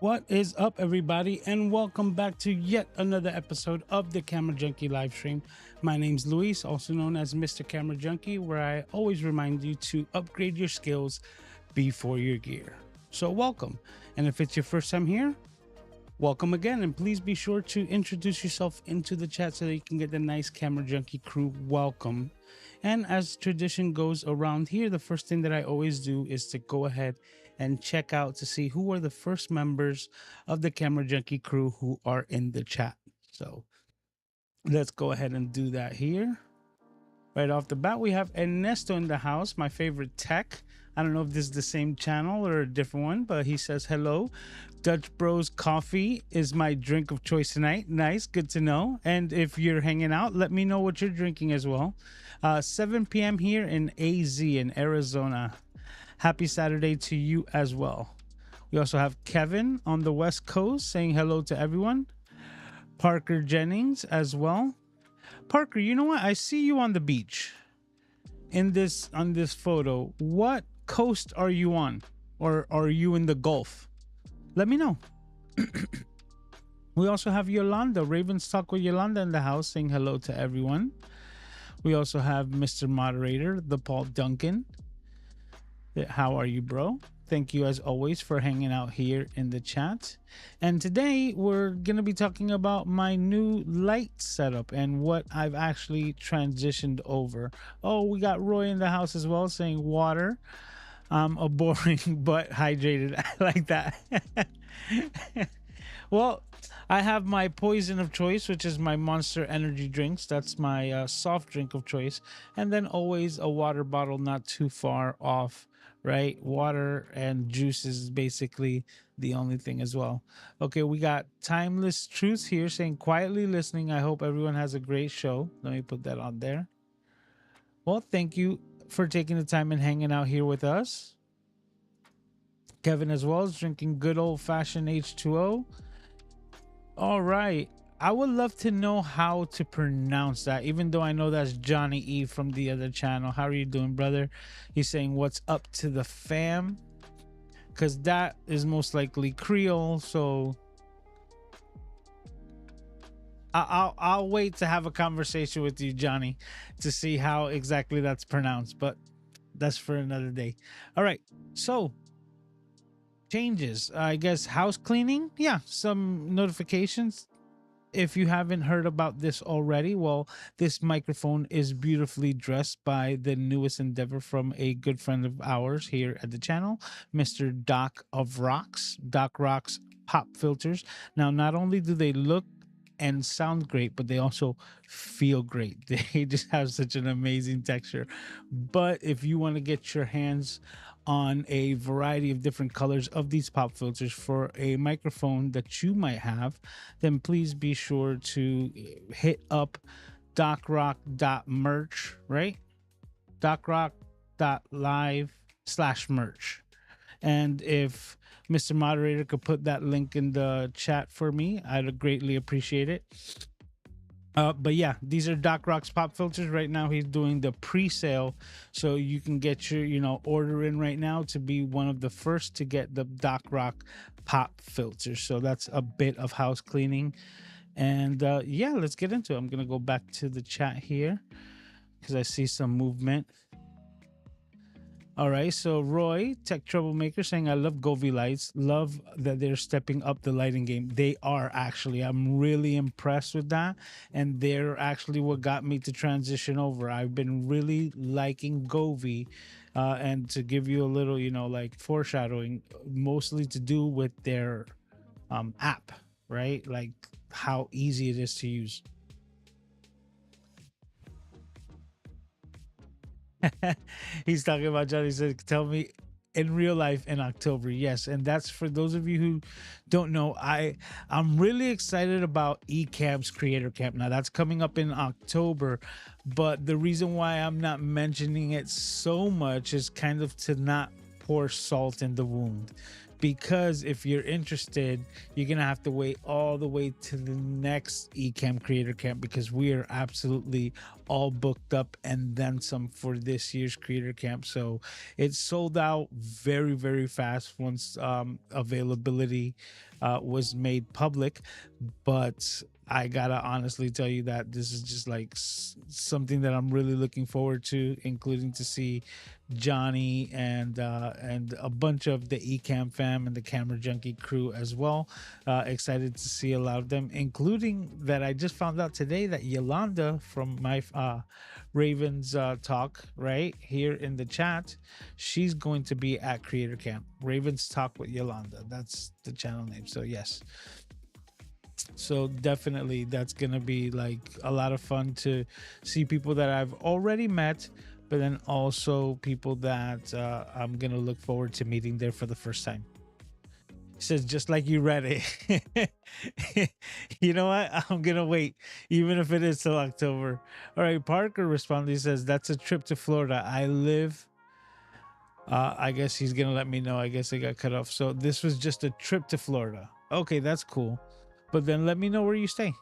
What is up, everybody, and welcome back to yet another episode of the Camera Junkie live stream. My name's Luis, also known as Mr. Camera Junkie, where I always remind you to upgrade your skills before your gear. So, welcome. And if it's your first time here, welcome again. And please be sure to introduce yourself into the chat so that you can get the nice Camera Junkie crew welcome. And as tradition goes around here, the first thing that I always do is to go ahead and check out to see who are the first members of the Camera Junkie crew who are in the chat. So let's go ahead and do that here. Right off the bat, we have Ernesto in the house, my favorite tech. I don't know if this is the same channel or a different one, but he says hello. Dutch Bros Coffee is my drink of choice tonight. Nice, good to know. And if you're hanging out, let me know what you're drinking as well. 7 p.m. here in AZ in Arizona. Happy Saturday to you as well. We also have Kevin on the West Coast saying hello to everyone. Parker Jennings as well. Parker, you know what? I see you on the beach on this photo. What coast are you on? Or are you in the Gulf? Let me know. We also have Yolanda, Ravens Talk with Yolanda in the house saying hello to everyone. We also have Mr. Moderator, the Paul Duncan. How are you, bro? Thank you as always for hanging out here in the chat. And today we're going to be talking about my new light setup and what I've actually transitioned over. Oh, we got Roy in the house as well saying water. I'm a boring but hydrated. I like that. Well, I have my poison of choice, which is my Monster energy drinks. That's my soft drink of choice. And then always a water bottle not too far off, right? Water and juice is basically the only thing as well. Okay, we got Timeless Truth here saying quietly listening. I hope everyone has a great show. Let me put that on there. Well, thank you for taking the time and hanging out here with us. Kevin as well is drinking good old-fashioned H2O. All right. I would love to know how to pronounce that, even though I know that's Johnny E from the other channel. How are you doing, brother? He's saying, what's up to the fam? Because that is most likely Creole. So I'll wait to have a conversation with you, Johnny, to see how exactly that's pronounced. But that's for another day. All right. So changes, I guess. House cleaning. Yeah, some notifications. If you haven't heard about this already, well, this microphone is beautifully dressed by the newest endeavor from a good friend of ours here at the channel, Mr. Doc of Rocks. Doc Rocks pop filters. Now, not only do they look and sound great, but they also feel great. They just have such an amazing texture. But if you want to get your hands on a variety of different colors of these pop filters for a microphone that you might have, then please be sure to hit up docrock.merch, right? docrock.live/merch. And if Mr. Moderator could put that link in the chat for me, I'd greatly appreciate it. But yeah, these are Doc Rock's pop filters. Right now he's doing the pre-sale, so you can get your order in right now to be one of the first to get the Doc Rock pop filters. So that's a bit of house cleaning. And yeah, let's get into it. I'm gonna go back to the chat here because I see some movement. All right, so Roy, Tech Troublemaker, saying, I love Govee lights. Love that they're stepping up the lighting game. They are, actually. I'm really impressed with that. And they're actually what got me to transition over. I've been really liking Govee. And to give you a little, like foreshadowing, mostly to do with their app, right? Like how easy it is to use. He's talking about Johnny. He said, tell me in real life in October. Yes, and that's for those of you who don't know. I'm really excited about Ecamp's Creator Camp. Now that's coming up in October, but the reason why I'm not mentioning it so much is kind of to not pour salt in the wound, because if you're interested, you're gonna have to wait all the way to the next Ecamm Creator Camp, because we are absolutely all booked up and then some for this year's Creator Camp. So it sold out very, very fast once availability was made public. But I gotta honestly tell you that this is just like something that I'm really looking forward to, including to see Johnny and a bunch of the Ecamm fam and the Camera Junkie crew as well. Excited to see a lot of them, including that I just found out today that Yolanda from my Ravens Talk right here in the chat, she's going to be at Creator Camp. Ravens Talk with Yolanda. That's the channel name. So yes. So definitely that's gonna be like a lot of fun to see people that I've already met, but then also people that I'm gonna look forward to meeting there for the first time. He says, just like you read it. You know what? I'm gonna wait, even if it is till October. All right, Parker responded. He says, that's a trip to Florida. I live. I guess he's gonna let me know. I guess it got cut off. So this was just a trip to Florida. Okay, that's cool. But then let me know where you stay.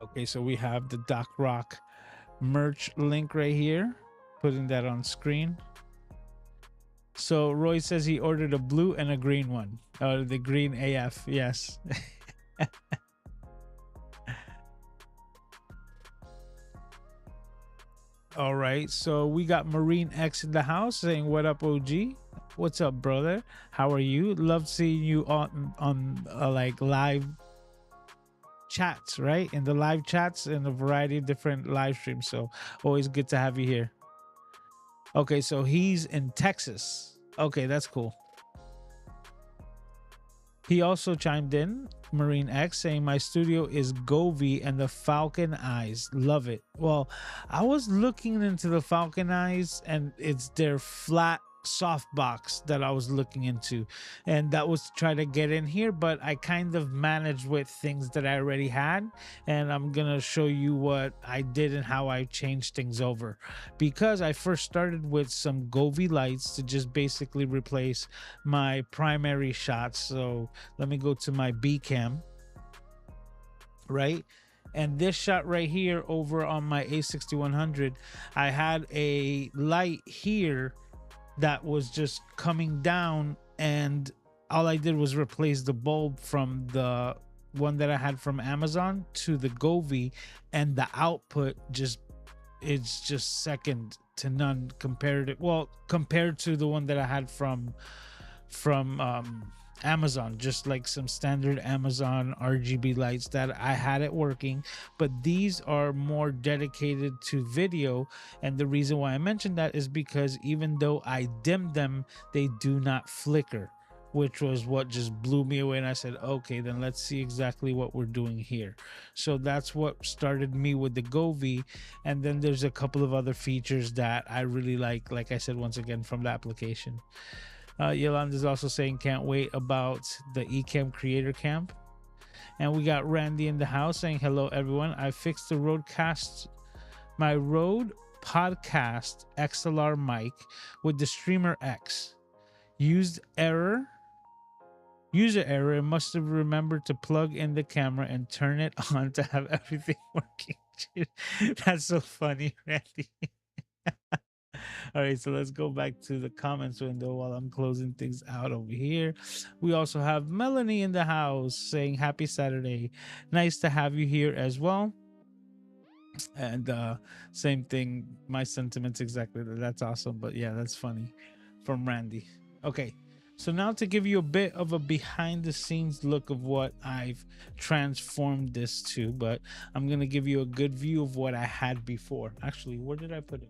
Okay, so we have the Doc Rock merch link right here. Putting that on screen. So Roy says he ordered a blue and a green one. Oh, the green AF, yes. All right, so we got Marine X in the house saying, what up, OG? What's up, brother? How are you? Love seeing you on like live chats, right? In the live chats in a variety of different live streams. So always good to have you here. Okay, so he's in Texas. Okay, that's cool. He also chimed in, Marine X, saying my studio is Govee and the Falcon Eyes. Love it. Well, I was looking into the Falcon Eyes and it's their flat softbox that I was looking into, and that was to try to get in here, but I kind of managed with things that I already had, and I'm gonna show you what I did and how I changed things over, because I first started with some Govee lights to just basically replace my primary shots. So let me go to my B cam, right? And this shot right here over on my A6100, I had a light here that was just coming down, and all I did was replace the bulb from the one that I had from Amazon to the Govee, and the output just, it's just second to none compared to the one that I had from Amazon, just like some standard Amazon RGB lights that I had it working, but these are more dedicated to video. And the reason why I mentioned that is because even though I dimmed them, they do not flicker, which was what just blew me away. And I said, okay, then let's see exactly what we're doing here. So that's what started me with the Govee. And then there's a couple of other features that I really like I said, once again, from the application. Yolanda is also saying can't wait about the Ecamm Creator Camp. And we got Randy in the house saying hello everyone. I fixed the my Rode Podcast XLR mic with the Streamer X. User error and must have remembered to plug in the camera and turn it on to have everything working. That's so funny, Randy. All right, so let's go back to the comments window while I'm closing things out over here. We also have Melanie in the house saying happy Saturday. Nice to have you here as well. And same thing, my sentiments exactly. That's awesome. But yeah, that's funny from Randy. Okay, so now to give you a bit of a behind the scenes look of what I've transformed this to, but I'm going to give you a good view of what I had before. Actually, where did I put it?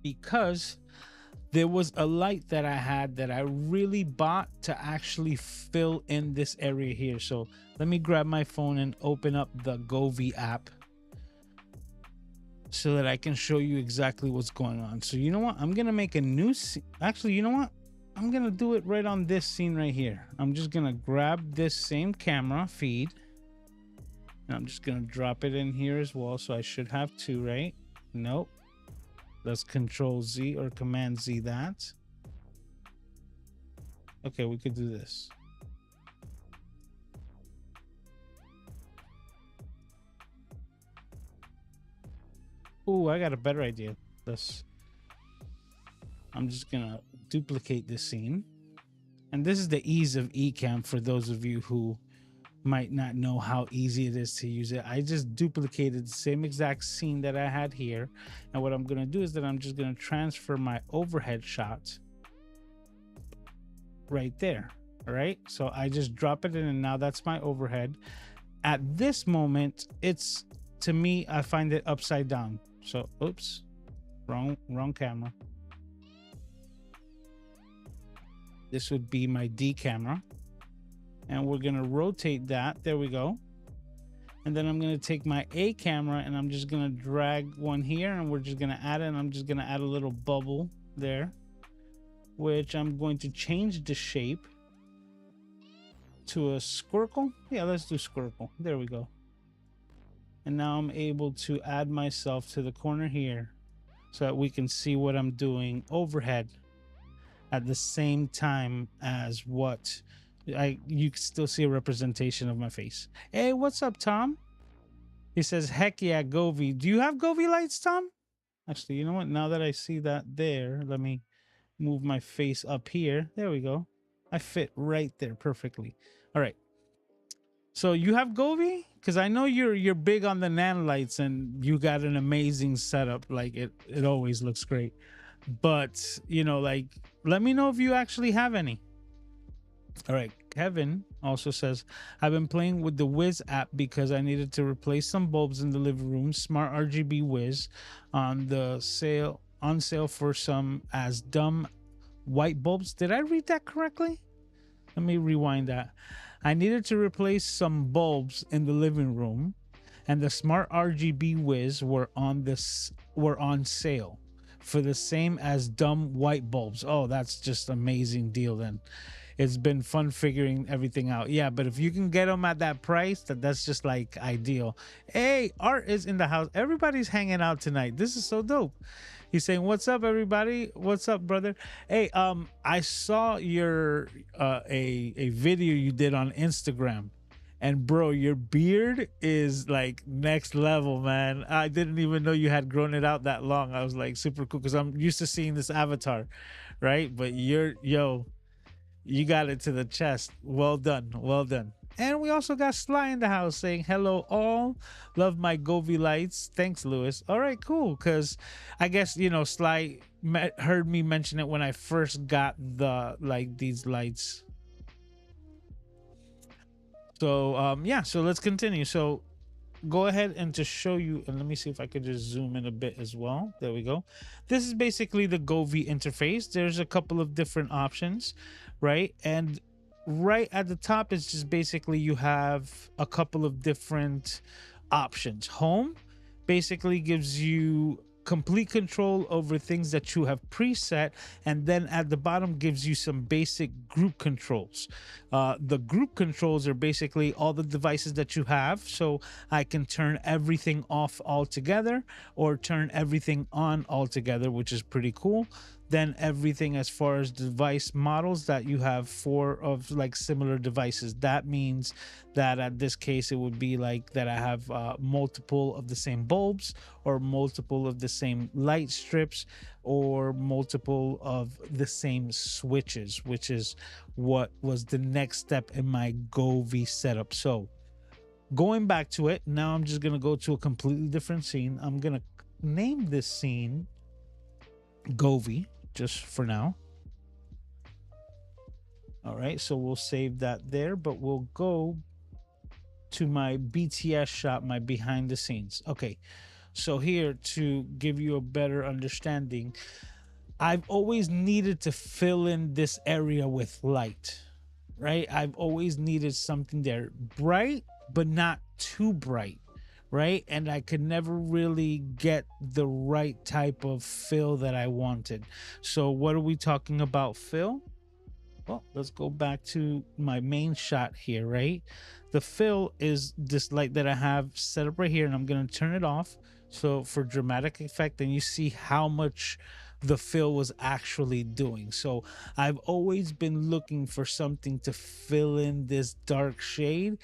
Because there was a light that I had that I really bought to actually fill in this area here. So let me grab my phone and open up the Govee app so that I can show you exactly what's going on. So you know what? I'm going to make a new scene. Actually, you know what? I'm going to do it right on this scene right here. I'm just going to grab this same camera feed. And I'm just going to drop it in here as well. So I should have two, right? Nope. Let's Control Z or Command Z that. Okay, we could do this. Ooh, I got a better idea. I'm just gonna duplicate this scene. And this is the ease of Ecamm for those of you who might not know how easy it is to use it. I just duplicated the same exact scene that I had here. And what I'm gonna do is that I'm just gonna transfer my overhead shot right there. All right, so I just drop it in and now that's my overhead. At this moment, it's, to me, I find it upside down. So oops, wrong camera. This would be my D camera. And we're gonna rotate that. There we go. And then I'm gonna take my A camera and I'm just gonna drag one here and we're just gonna add it. And I'm just gonna add a little bubble there, which I'm going to change the shape to a squircle. Yeah, let's do squircle. There we go. And now I'm able to add myself to the corner here so that we can see what I'm doing overhead at the same time as what you can still see a representation of my face. Hey, what's up, Tom? He says, heck yeah, Govy. Do you have Govy lights, Tom? Actually, you know what? Now that I see that there, let me move my face up here. There we go. I fit right there perfectly. All right. So you have Govy? Because I know you're big on the nanolights and you got an amazing setup. Like it always looks great. But, you know, like, let me know if you actually have any. All right. Kevin also says, I've been playing with the Wiz app because I needed to replace some bulbs in the living room. Smart RGB Wiz on sale for some as dumb white bulbs. Did I read that correctly? Let me rewind that. I needed to replace some bulbs in the living room, and the Smart RGB Wiz were on sale for the same as dumb white bulbs. Oh, that's just amazing deal then. It's been fun figuring everything out. Yeah, but if you can get them at that price, that's just like ideal. Hey, Art is in the house. Everybody's hanging out tonight. This is so dope. He's saying, "What's up, everybody? What's up, brother?" Hey, I saw your a video you did on Instagram, and bro, your beard is like next level, man. I didn't even know you had grown it out that long. I was like super cool because I'm used to seeing this avatar, right? But you got it to the chest. Well done, well done. And we also got Sly in the house saying, hello all, love my Govy lights. Thanks, Lewis. All right, cool. Because I guess, you know, Sly heard me mention it when I first got these lights. So yeah, so let's continue. So go ahead and to show you, and let me see if I could just zoom in a bit as well. There we go. This is basically the Govy interface. There's a couple of different options, right? And right at the top is just basically you have a couple of different options. Home basically gives you complete control over things that you have preset, and then at the bottom gives you some basic group controls. The group controls are basically all the devices that you have, so I can turn everything off altogether or turn everything on altogether, which is pretty cool. Then everything as far as device models that you have, 4 of like similar devices. That means that at this case it would be like that I have multiple of the same bulbs, or multiple of the same light strips, or multiple of the same switches, which is what was the next step in my Govy setup. So going back to it, now I'm just gonna go to a completely different scene. I'm gonna name this scene Govy just for now. All right, so we'll save that there, but we'll go to my BTS shot, my behind the scenes. Okay, so here, to give you a better understanding, I've always needed to fill in this area with light, right? I've always needed something there bright, but not too bright, right? And I could never really get the right type of fill that I wanted. So what are we talking about fill? Well, let's go back to my main shot here, right? The fill is this light that I have set up right here, and I'm going to turn it off. So for dramatic effect, and you see how much the fill was actually doing. So I've always been looking for something to fill in this dark shade,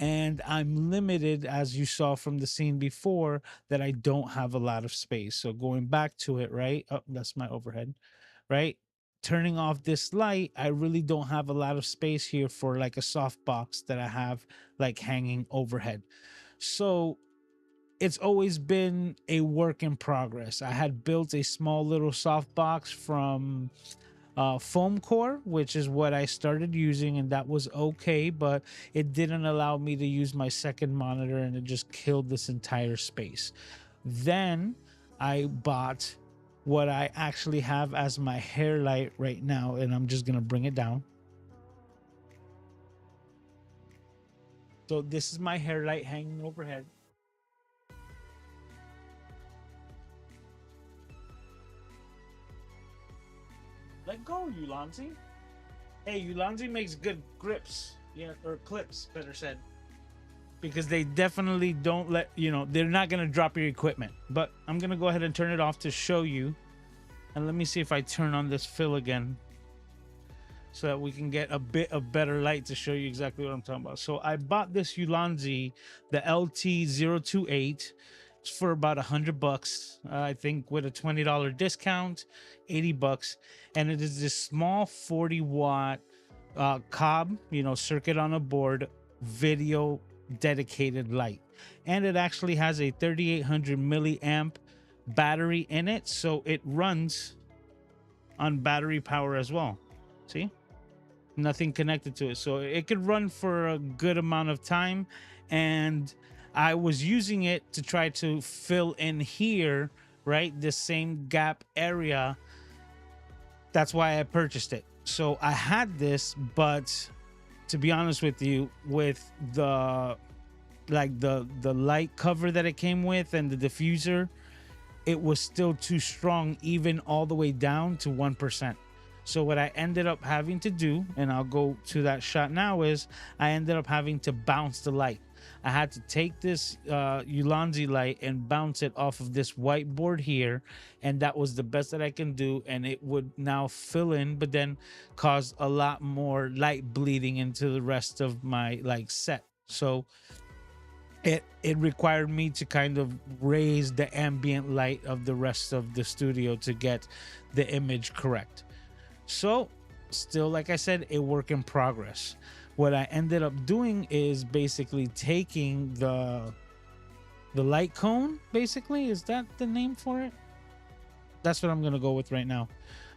and I'm limited, as you saw from the scene before, that I don't have a lot of space. So going back to it, right? Oh, that's my overhead, right? Turning off this light, I really don't have a lot of space here for like a soft box that I have like hanging overhead. So it's always been a work in progress. I had built a small little soft box from foam core, which is what I started using, and that was okay, but it didn't allow me to use my second monitor, and it just killed this entire space. Then I bought what I actually have as my hair light right now, and I'm just gonna bring it down. So this is my hair light hanging overhead. Let go, Ulanzi. Hey, Ulanzi makes good grips. Yeah, or clips, better said. Because they definitely don't let you know, they're not gonna drop your equipment. But I'm gonna go ahead and turn it off to show you. And let me see if I turn on this fill again, so that we can get a bit of better light to show you exactly what I'm talking about. So I bought this Ulanzi, the LT028, for about $100. I think with a $20 discount, $80, and it is this small 40-watt cob, circuit on a board, video dedicated light, and it actually has a 3800 milliamp battery in it, so it runs on battery power as well. See, nothing connected to it, so it could run for a good amount of time. And I was using it to try to fill in here, right, the same gap area. That's why I purchased it. So I had this, but to be honest with you, with the light cover that it came with and the diffuser, it was still too strong, even all the way down to 1%. So what I ended up having to do, and I'll go to that shot now, is I ended up having to bounce the light. I had to take this Ulanzi light and bounce it off of this whiteboard here, and that was the best that I can do, and it would now fill in, but then cause a lot more light bleeding into the rest of my set. So it required me to kind of raise the ambient light of the rest of the studio to get the image correct. So still, like I said, a work in progress. What I ended up doing is basically taking the light cone, basically, is that the name for it? That's what I'm gonna go with right now,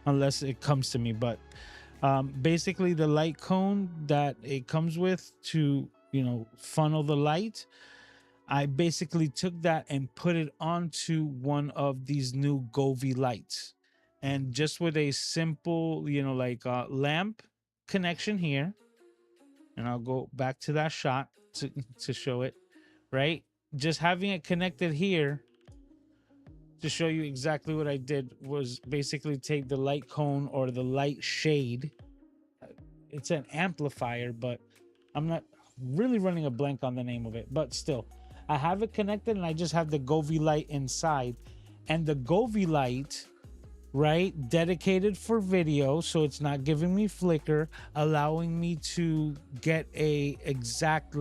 unless it comes to me. But basically the light cone that it comes with to funnel the light, I basically took that and put it onto one of these new Govee lights. And just with a simple, lamp connection here, and I'll go back to that shot to show it, right? Just having it connected here to show you exactly what I did was basically take the light cone or the light shade. It's an amplifier, but I'm not really running a blank on the name of it, but still, I have it connected and I just have the Govee light inside. And the Govee light, right, dedicated for video, so it's not giving me flicker, allowing me to get a exact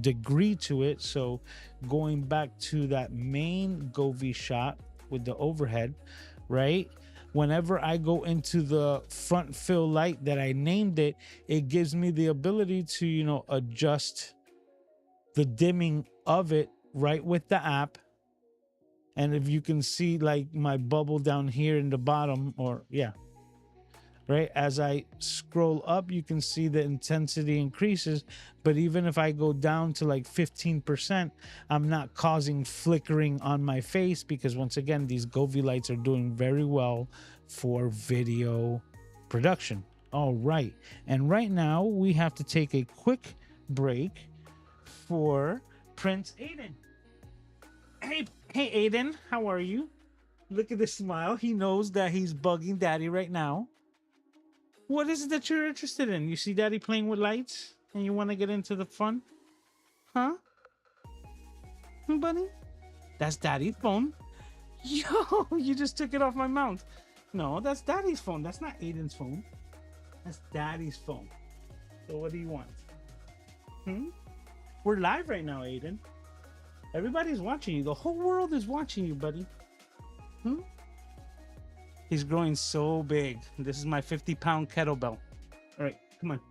degree to it. So going back to that main Govee shot with the overhead, right, whenever I go into the front fill light that I named it, it gives me the ability to adjust the dimming of it right with the app. And if you can see my bubble down here in the bottom, or yeah, right, as I scroll up, you can see the intensity increases. But even if I go down to 15%, I'm not causing flickering on my face, because once again, these Govee lights are doing very well for video production. All right, and right now we have to take a quick break for Prince Aiden. Hey, Aiden, how are you? Look at the smile. He knows that he's bugging Daddy right now. What is it that you're interested in? You see daddy playing with lights and you want to get into the fun? Huh? Buddy? That's daddy's phone. Yo, you just took it off my mount. No, that's daddy's phone. That's not Aiden's phone. That's daddy's phone. So what do you want? Hmm? We're live right now, Aiden. Everybody's watching you. The whole world is watching you, buddy. Hmm? He's growing so big. This is my 50-pound kettlebell. All right, come on.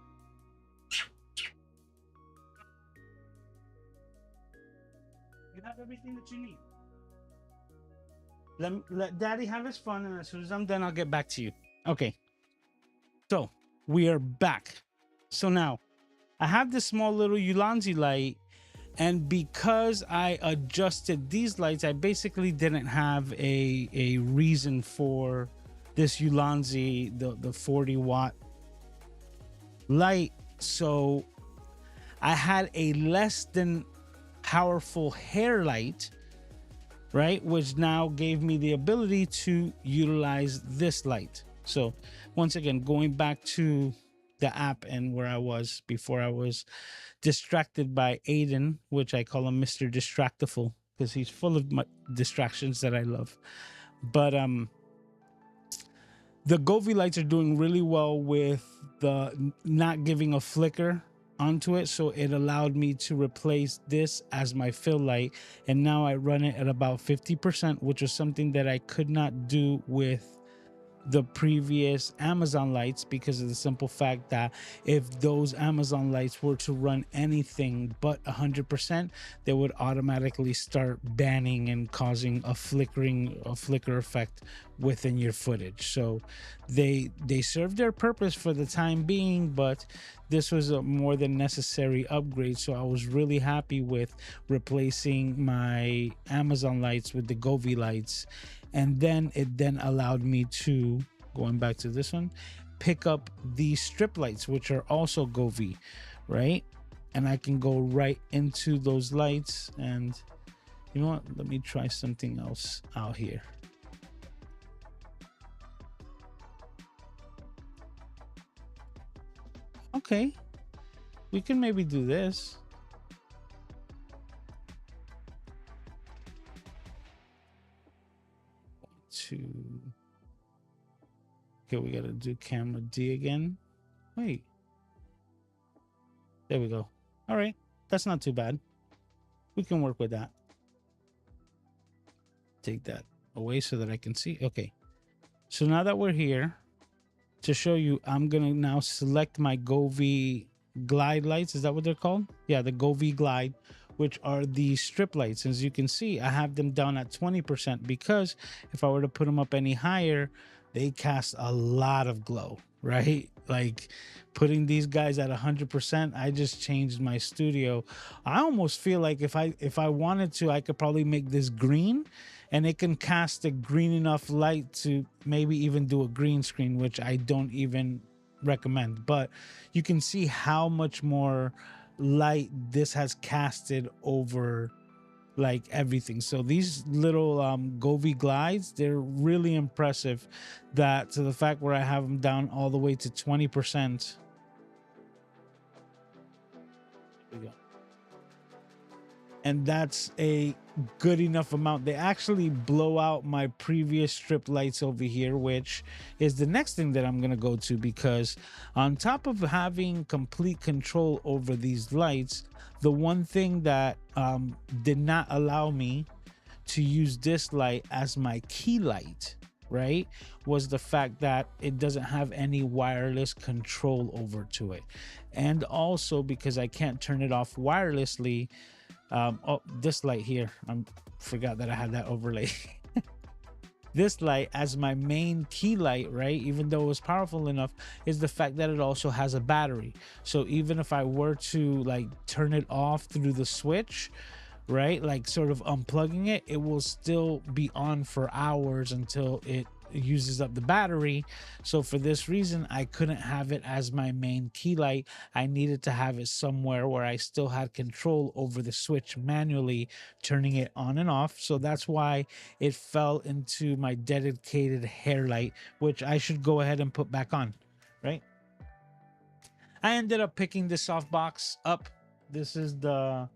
You have everything that you need. Let daddy have his fun, and as soon as I'm done, I'll get back to you. Okay. So we are back. So now I have this small little Ulanzi light, and because I adjusted these lights, I basically didn't have a reason for this Ulanzi, the 40-watt light. So I had a less than powerful hair light, right? Which now gave me the ability to utilize this light. So once again, going back to the app and where I was before I was distracted by Aiden, which I call him Mr. Distractiful because he's full of distractions that I love. But the Govee lights are doing really well with the not giving a flicker onto it, so it allowed me to replace this as my fill light, and now I run it at about 50%, which was something that I could not do with the previous Amazon lights because of the simple fact that if those Amazon lights were to run anything but 100%, they would automatically start banning and causing a flicker effect within your footage. So they served their purpose for the time being, but this was a more than necessary upgrade. So I was really happy with replacing my Amazon lights with the Govee lights. And then it then allowed me to, going back to this one, pick up these strip lights, which are also Govee, right? And I can go right into those lights. And you know what? Let me try something else out here. Okay, we can maybe do this. Okay, we gotta do camera D again. Wait, there we go. All right, that's not too bad. We can work with that. Take that away so that I can see. Okay, so now that we're here, to show you, I'm gonna now select my Govee glide lights. Is that what they're called? Yeah, the Govee glide, which are the strip lights. As you can see, I have them down at 20% because if I were to put them up any higher, they cast a lot of glow, right? Like putting these guys at 100%, I just changed my studio. I almost feel like if I wanted to, I could probably make this green, and it can cast a green enough light to maybe even do a green screen, which I don't even recommend. But you can see how much more light this has casted over like everything. So these little Govee glides, they're really impressive, that to the fact where I have them down all the way to 20%. There we go. And that's a good enough amount. They actually blow out my previous strip lights over here, which is the next thing that I'm going to go to, because on top of having complete control over these lights, the one thing that did not allow me to use this light as my key light, right, was the fact that it doesn't have any wireless control over to it. And also because I can't turn it off wirelessly. Oh, this light here, I forgot that I had that overlay. This light as my main key light, right, even though it was powerful enough, is the fact that it also has a battery. So even if I were to like turn it off through the switch, right, like sort of unplugging it, it will still be on for hours until it uses up the battery. So for this reason, I couldn't have it as my main key light. I needed to have it somewhere where I still had control over the switch manually turning it on and off. So that's why it fell into my dedicated hair light, which I should go ahead and put back on, right? I ended up picking this softbox up. This is the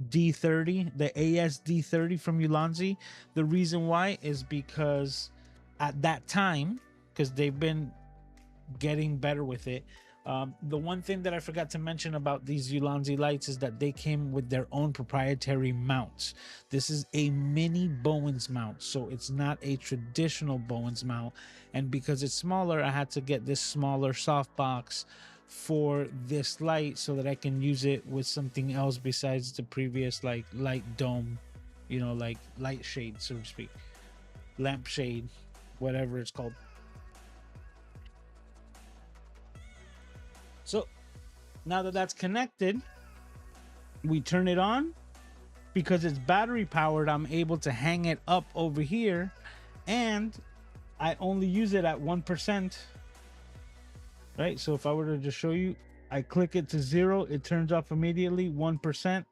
D30, the ASD30 from Ulanzi. The reason why is because at that time, because they've been getting better with it. The one thing that I forgot to mention about these Ulanzi lights is that they came with their own proprietary mounts. This is a mini Bowens mount, so it's not a traditional Bowens mount. And because it's smaller, I had to get this smaller softbox for this light so that I can use it with something else besides the previous like light dome, like light shade, so to speak, lamp shade, whatever it's called. So now that that's connected, we turn it on. Because it's battery powered, I'm able to hang it up over here, and I only use it at 1%. Right? So if I were to just show you, I click it to 0, it turns off immediately. 1%,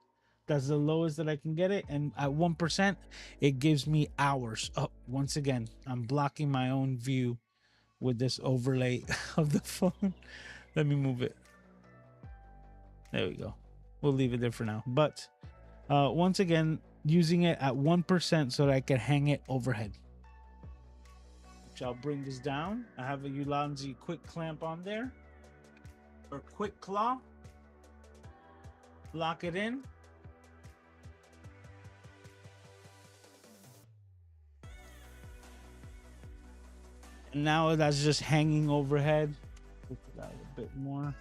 that's the lowest that I can get it. And at 1%, it gives me hours. Oh, once again, I'm blocking my own view with this overlay of the phone. Let me move it. There we go. We'll leave it there for now. But once again, using it at 1% so that I can hang it overhead. Which I'll bring this down. I have a Ulanzi quick clamp on there, or quick claw. Lock it in. And now that's just hanging overhead. Put that a bit more.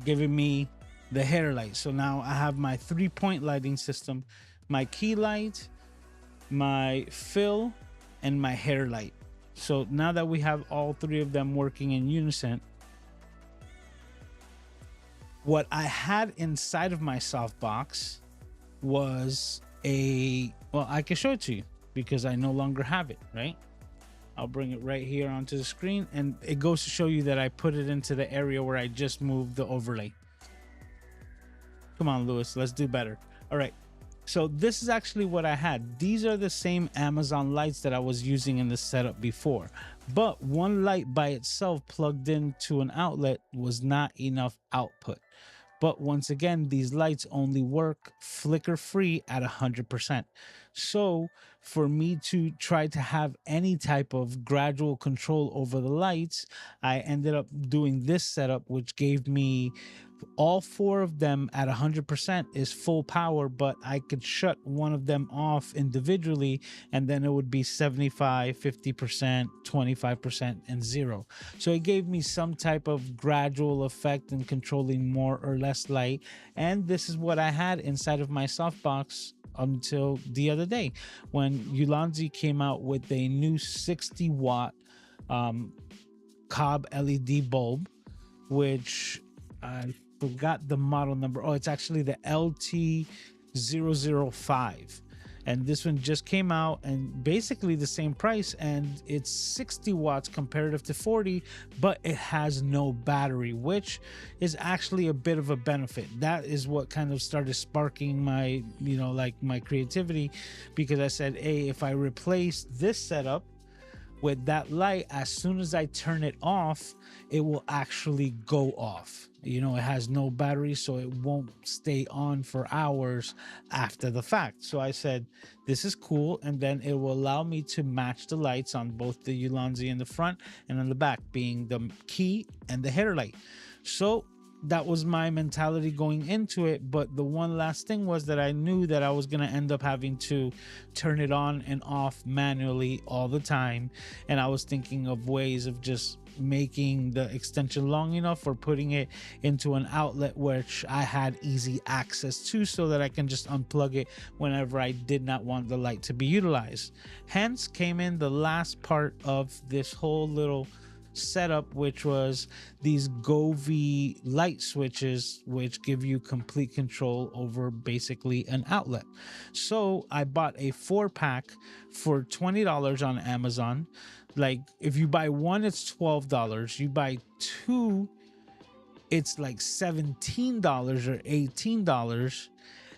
Giving me the headlight. So now I have my 3-point lighting system, my key light, my fill, and my headlight. So now that we have all three of them working in unison, what I had inside of my softbox was I can show it to you because I no longer have it, right? I'll bring it right here onto the screen, and it goes to show you that I put it into the area where I just moved the overlay. Come on, Lewis, let's do better. All right. So this is actually what I had. These are the same Amazon lights that I was using in the setup before. But one light by itself plugged into an outlet was not enough output. But once again, these lights only work flicker free at 100%. So for me to try to have any type of gradual control over the lights, I ended up doing this setup, which gave me all four of them at 100% is full power, but I could shut one of them off individually, and then it would be 75, 50%, 25%, and 0. So it gave me some type of gradual effect in controlling more or less light. And this is what I had inside of my softbox until the other day when Ulanzi came out with a new 60-watt cob LED bulb, which I forgot the model number. Oh, it's actually the LT005. And this one just came out and basically the same price, and it's 60 watts comparative to 40, but it has no battery, which is actually a bit of a benefit. That is what kind of started sparking my, my creativity, because I said, hey, if I replace this setup with that light, as soon as I turn it off, it will actually go off. It has no battery, so it won't stay on for hours after the fact. So I said, this is cool. And then it will allow me to match the lights on both the Ulanzi in the front and on the back, being the key and the headlight. So that was my mentality going into it. But the one last thing was that I knew that I was going to end up having to turn it on and off manually all the time. And I was thinking of ways of just making the extension long enough or putting it into an outlet which I had easy access to, so that I can just unplug it whenever I did not want the light to be utilized. Hence came in the last part of this whole little setup, which was these Govee light switches, which give you complete control over basically an outlet. So I bought a 4-pack for $20 on Amazon. Like, if you buy one, it's $12. You buy two, it's like $17 or $18.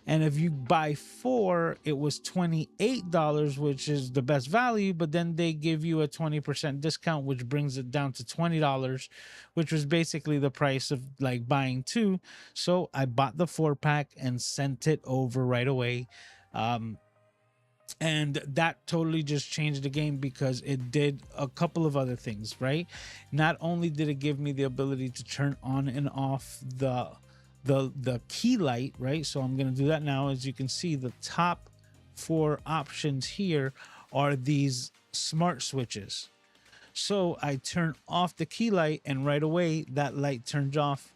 And if you buy 4, it was $28, which is the best value, but then they give you a 20% discount, which brings it down to $20, which was basically the price of like buying 2. So I bought the 4-pack and sent it over right away. And that totally just changed the game because it did a couple of other things, right? Not only did it give me the ability to turn on and off the key light, right? So I'm going to do that now. As you can see, the top 4 options here are these smart switches. So I turn off the key light and right away that light turns off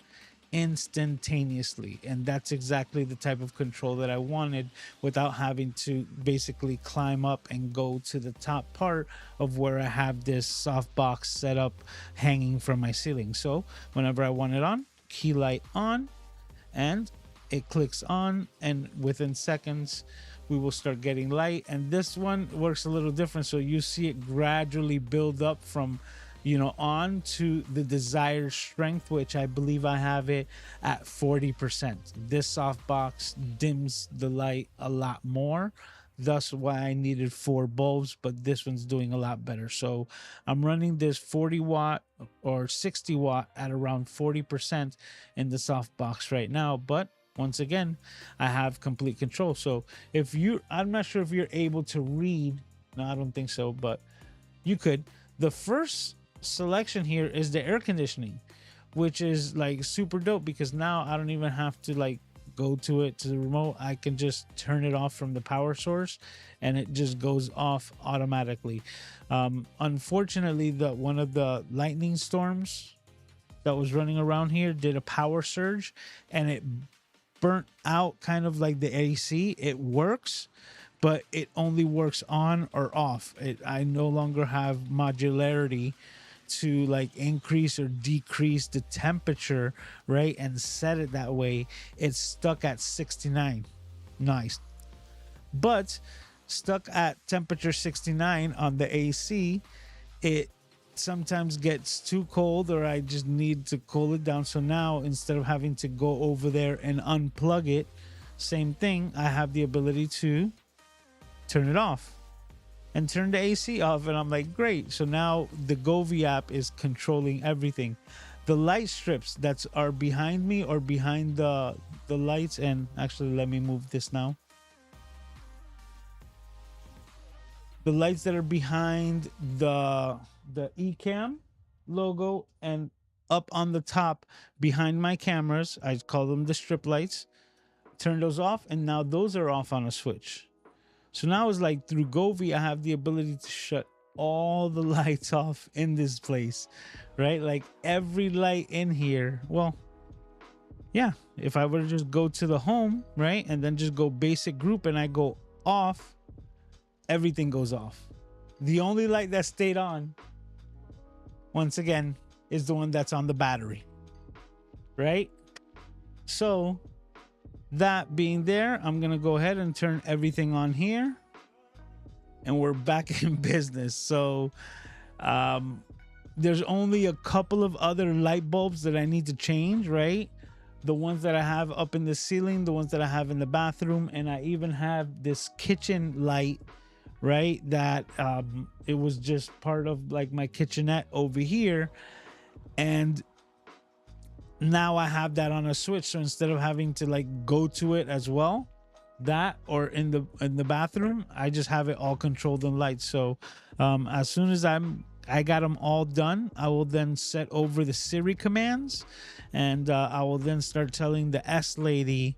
instantaneously, and that's exactly the type of control that I wanted without having to basically climb up and go to the top part of where I have this softbox set up hanging from my ceiling. So whenever I want it on, key light on, and it clicks on, and within seconds we will start getting light. And this one works a little different, so you see it gradually build up from on to the desired strength, which I believe I have it at 40%. This softbox dims the light a lot more, thus why I needed 4 bulbs, but this one's doing a lot better. So I'm running this 40 watt or 60 watt at around 40% in the softbox right now, but once again, I have complete control. So I'm not sure if you're able to read. No, I don't think so, but you could. The first selection here is the air conditioning, which is like super dope because now I don't even have to like go to the remote. I can just turn it off from the power source and it just goes off automatically. Unfortunately, one of the lightning storms that was running around here did a power surge and it burnt out kind of like the AC. It works, but it only works on or off. I no longer have modularity to like increase or decrease the temperature, right, and set it that way. It's stuck at 69. Nice. But stuck at temperature 69 on the AC, it sometimes gets too cold or I just need to cool it down. So now instead of having to go over there and unplug it, same thing, I have the ability to turn it off and turn the AC off, and I'm like, great. So now the Govee app is controlling everything. The light strips that are behind me or behind the lights, and actually let me move this now. The lights that are behind the Ecamm logo and up on the top behind my cameras, I call them the strip lights. Turn those off, and now those are off on a switch. So now it's like through Govee, I have the ability to shut all the lights off in this place, right? Like every light in here. Well, yeah, if I were to just go to the home, right, and then just go basic group and I go off, everything goes off. The only light that stayed on, once again, is the one that's on the battery, right? So that being there, I'm gonna go ahead and turn everything on here and we're back in business. So there's only a couple of other light bulbs that I need to change, right? The ones that I have up in the ceiling, the ones that I have in the bathroom, and I even have this kitchen light, right, that it was just part of like my kitchenette over here, and now I have that on a switch. So instead of having to like go to it as well, that or in the bathroom, I just have it all controlled in lights. So as soon as I got them all done, I will then set over the Siri commands, and I will then start telling the S lady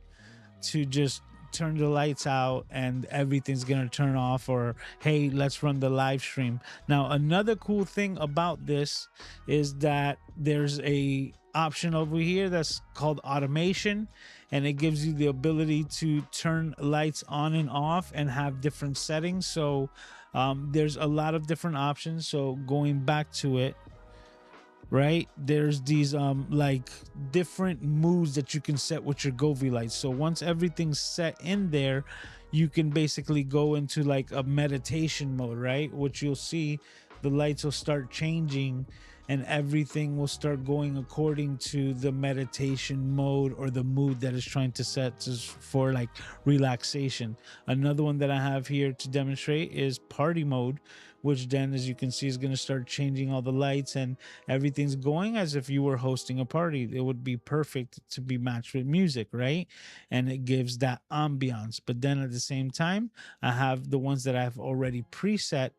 to just turn the lights out and everything's gonna turn off, or hey, let's run the live stream. Now another cool thing about this is that there's a option over here that's called automation, and it gives you the ability to turn lights on and off and have different settings. So there's a lot of different options. So going back to it, right, there's these like different moods that you can set with your Govee lights. So once everything's set in there, you can basically go into like a meditation mode, right, which you'll see the lights will start changing and everything will start going according to the meditation mode or the mood that is trying to set for like relaxation. Another one that I have here to demonstrate is party mode, which then, as you can see, is going to start changing all the lights, and everything's going as if you were hosting a party. It would be perfect to be matched with music, right? And it gives that ambiance. But then at the same time, I have the ones that I've already preset,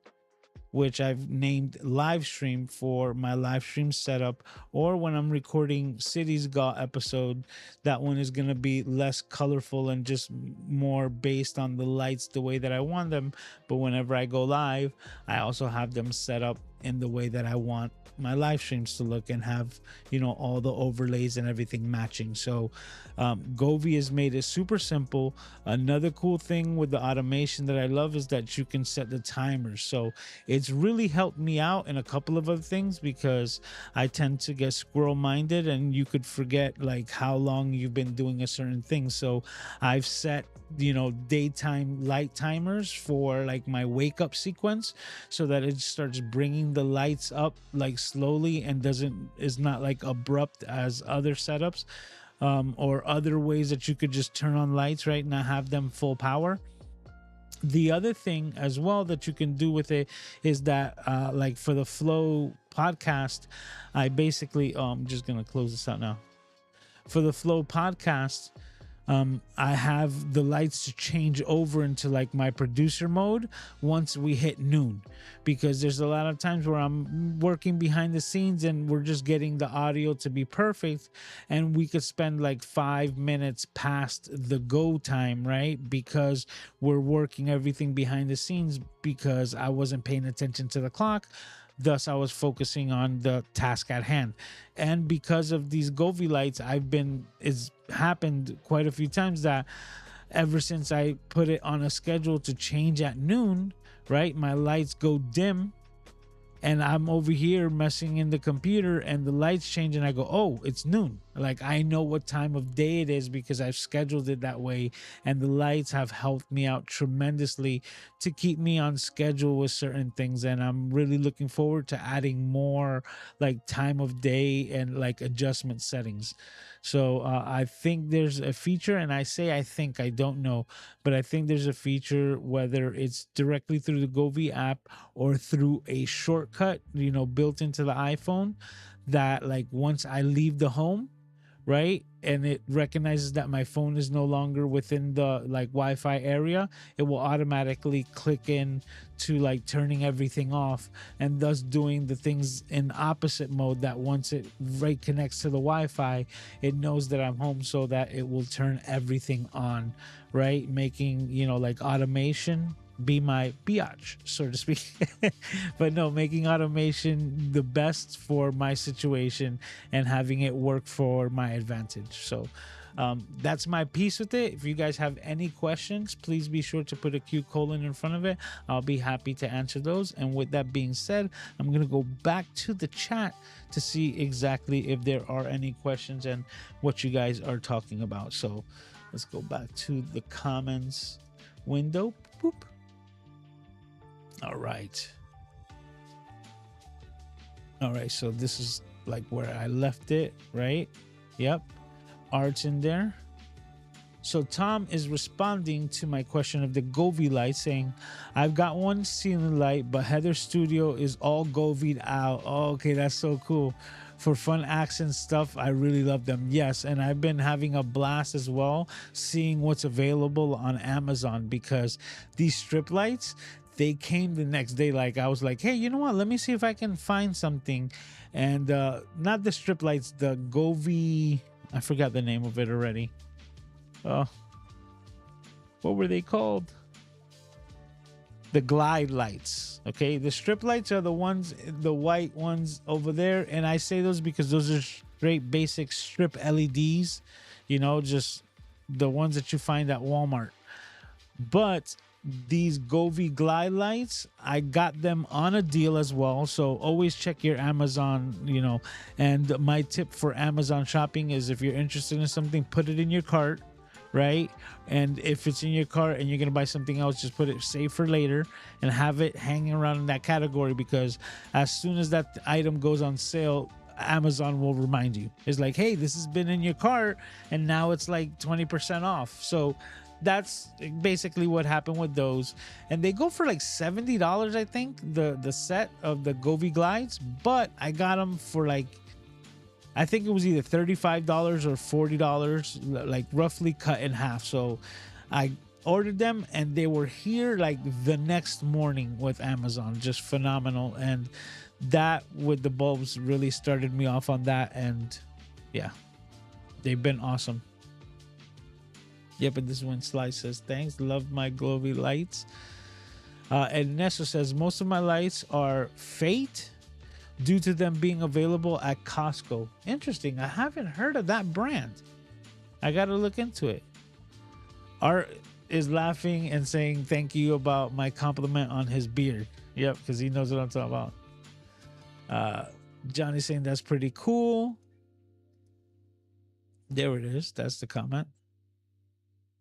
which I've named live stream for my live stream setup, or when I'm recording Cities Got episode, that one is going to be less colorful and just more based on the lights the way that I want them. But whenever I go live, I also have them set up in the way that I want my live streams to look, and have, you know, all the overlays and everything matching. So Govee has made it super simple. Another cool thing with the automation that I love is that you can set the timers. So it's really helped me out in a couple of other things, because I tend to get squirrel minded and you could forget like how long you've been doing a certain thing. So I've set, you know, daytime light timers for like my wake up sequence, so that it starts bringing the lights up like slowly and is not like abrupt as other setups, or other ways that you could just turn on lights, right, and not have them full power. The other thing as well that you can do with it is that like for the Flow podcast, I basically I'm just gonna close this out now. For the Flow podcast, I have the lights to change over into like my producer mode once we hit noon, because there's a lot of times where I'm working behind the scenes and we're just getting the audio to be perfect, and we could spend like 5 minutes past the go time, right? Because we're working everything behind the scenes, because I wasn't paying attention to the clock. Thus, I was focusing on the task at hand. And because of these Govee lights, it's happened quite a few times that ever since I put it on a schedule to change at noon, right, my lights go dim, and I'm over here messing in the computer and the lights change, and I go, oh, it's noon. Like, I know what time of day it is because I've scheduled it that way, and the lights have helped me out tremendously to keep me on schedule with certain things. And I'm really looking forward to adding more like time of day and like adjustment settings. So I think there's a feature, and I say I think, I don't know, but I think there's a feature, whether it's directly through the Govee app or through a shortcut, you know, built into the iPhone, that like once I leave the home, right, and it recognizes that my phone is no longer within the like Wi-Fi area, it will automatically click in to like turning everything off, and thus doing the things in opposite mode, that once it right connects to the Wi-Fi, it knows that I'm home, so that it will turn everything on, right, making, you know, like automation be my biatch, so to speak. But no, making automation the best for my situation and having it work for my advantage. So that's my piece with it. If you guys have any questions, please be sure to put a Q colon in front of it. I'll be happy to answer those. And with that being said, I'm going to go back to the chat to see exactly if there are any questions and what you guys are talking about. So let's go back to the comments window. Boop. All right. So this is like where I left it, right? Yep. Art's in there. So Tom is responding to my question of the Govee light, saying, I've got one ceiling light, but Heather Studio is all Goveed out. Oh, okay, that's so cool. For fun accent stuff, I really love them. Yes, and I've been having a blast as well, seeing what's available on Amazon, because these strip lights, they came the next day. Like, I was like, hey, you know what? Let me see if I can find something. And not the strip lights, the Govee, I forgot the name of it already. What were they called? The glide lights. Okay, the strip lights are the ones, the white ones over there. And I say those because those are straight basic strip LEDs, you know, just the ones that you find at Walmart. But these Govee glide lights, I got them on a deal as well. So always check your Amazon, you know. And my tip for Amazon shopping is, if you're interested in something, put it in your cart, right? And if it's in your cart and you're gonna buy something else, just put it save for later and have it hanging around in that category, because as soon as that item goes on sale, Amazon will remind you. It's like, hey, this has been in your cart and now it's like 20% off. So that's basically what happened with those. And they go for like $70, I think, the set of the Govi glides, but I got them for like, I think it was either $35 or $40, like roughly cut in half. So I ordered them and they were here like the next morning with Amazon. Just phenomenal. And that with the bulbs really started me off on that. And yeah, they've been awesome. Yeah, but this is when Sly says, thanks, love my glowy lights. And Nestor says, most of my lights are Fate due to them being available at Costco. Interesting. I haven't heard of that brand. I got to look into it. Art is laughing and saying thank you about my compliment on his beard. Yep, because he knows what I'm talking about. Johnny's saying that's pretty cool. There it is. That's the comment.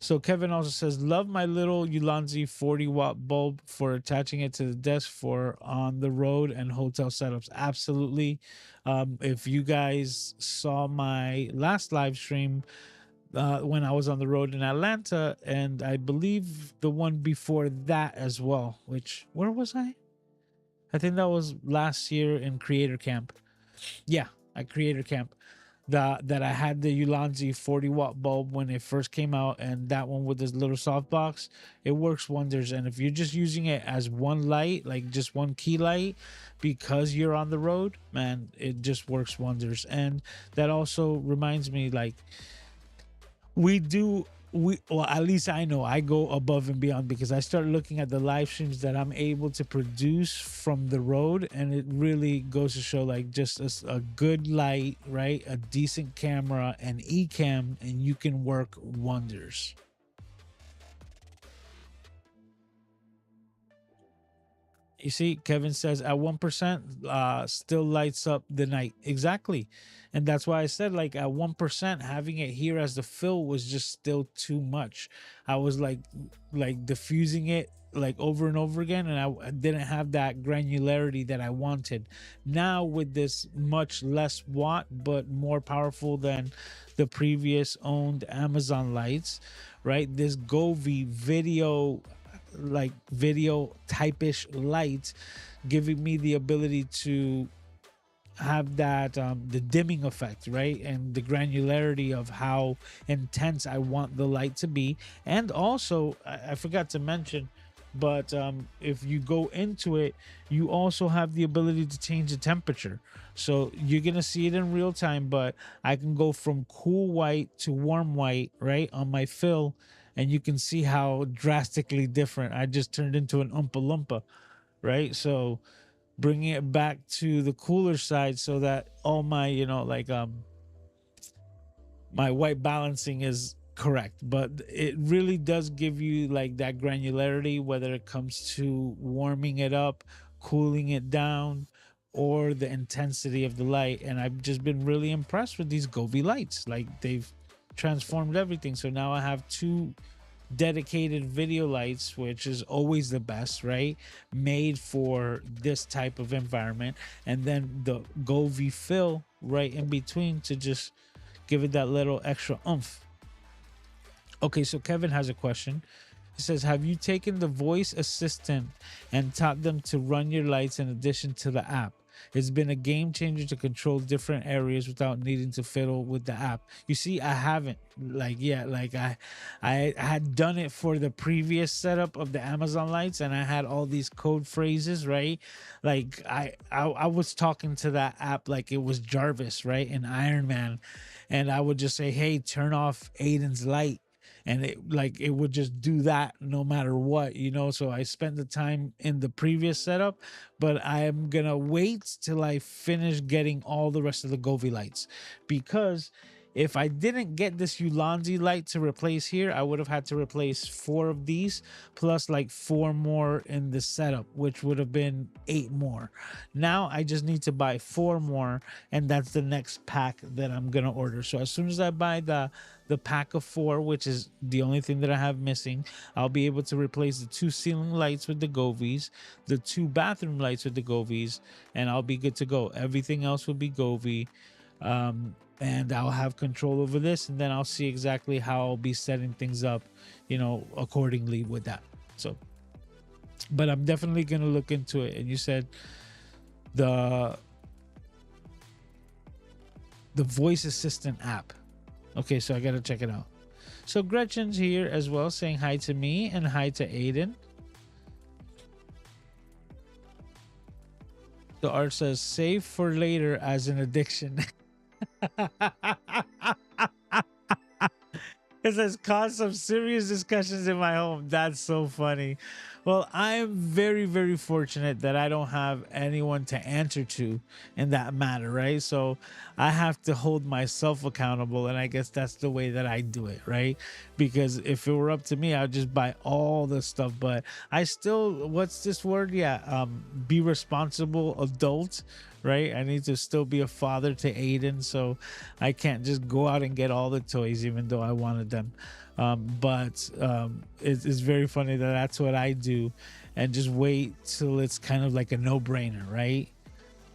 So Kevin also says, love my little Ulanzi 40-watt bulb for attaching it to the desk for on the road and hotel setups. Absolutely. If you guys saw my last live stream when I was on the road in Atlanta, and I believe the one before that as well, which, where was I? I think that was last year in Creator Camp. Yeah, at Creator Camp. That I had the Ulanzi 40-watt bulb when it first came out, and that one with this little softbox, it works wonders. And if you're just using it as one light, like just one key light, because you're on the road, man, it just works wonders. And that also reminds me, like, well, at least I know I go above and beyond, because I start looking at the live streams that I'm able to produce from the road, and it really goes to show, like, just a good light, right, a decent camera, and eCam, and you can work wonders. You see, Kevin says at 1%, still lights up the night. Exactly. And that's why I said, like, at 1%, having it here as the fill was just still too much. I was like diffusing it like over and over again, and I didn't have that granularity that I wanted. Now with this much less watt but more powerful than the previous owned Amazon lights, right? This Govi video, like video type-ish light, giving me the ability to have that the dimming effect, right, and the granularity of how intense I want the light to be. And also I forgot to mention, but if you go into it, you also have the ability to change the temperature, so you're gonna see it in real time. But I can go from cool white to warm white, right, on my fill, and you can see how drastically different I just turned into an Oompa Loompa, right? So bringing it back to the cooler side, so that all my, like, my white balancing is correct. But it really does give you like that granularity, whether it comes to warming it up, cooling it down, or the intensity of the light. And I've just been really impressed with these Govi lights. Like, they've transformed everything. So now I have two dedicated video lights, which is always the best, right, made for this type of environment, and then the Govi fill right in between to just give it that little extra oomph. Okay, so Kevin has a question. He says, have you taken the voice assistant and taught them to run your lights in addition to the app? It's been a game changer to control different areas without needing to fiddle with the app. You see, I haven't, like, yeah, like I had done it for the previous setup of the Amazon lights, and I had all these code phrases, right? Like I was talking to that app like it was Jarvis, right, in Iron Man, and I would just say, hey, turn off Aiden's light, and it would just do that no matter what. So I spent the time in the previous setup, but I am gonna wait till I finish getting all the rest of the Govi lights, because If I didn't get this Ulanzi light to replace here, I would have had to replace 4 of these plus like 4 more in the setup, which would have been 8 more. Now I just need to buy 4 more, and that's the next pack that I'm gonna order. So as soon as I buy the pack of 4, which is the only thing that I have missing, I'll be able to replace the 2 ceiling lights with the Govies, the 2 bathroom lights with the Govies, and I'll be good to go. Everything else will be Govie. And I'll have control over this, and then I'll see exactly how I'll be setting things up, accordingly with that. So, but I'm definitely gonna look into it. And you said the voice assistant app. Okay, so I gotta check it out. So Gretchen's here as well, saying hi to me and hi to Aiden. The art says save for later as an addiction. It says cause some serious discussions in my home. That's so funny. Well, I'm very, very fortunate that I don't have anyone to answer to in that matter, right? So I have to hold myself accountable, and I guess that's the way that I do it, right? Because if it were up to me, I'd just buy all the stuff. But I still, what's this word? Yeah, be responsible adult, right? I need to still be a father to Aiden, so I can't just go out and get all the toys, even though I wanted them. But it's very funny that that's what I do, and just wait till it's kind of like a no-brainer, right?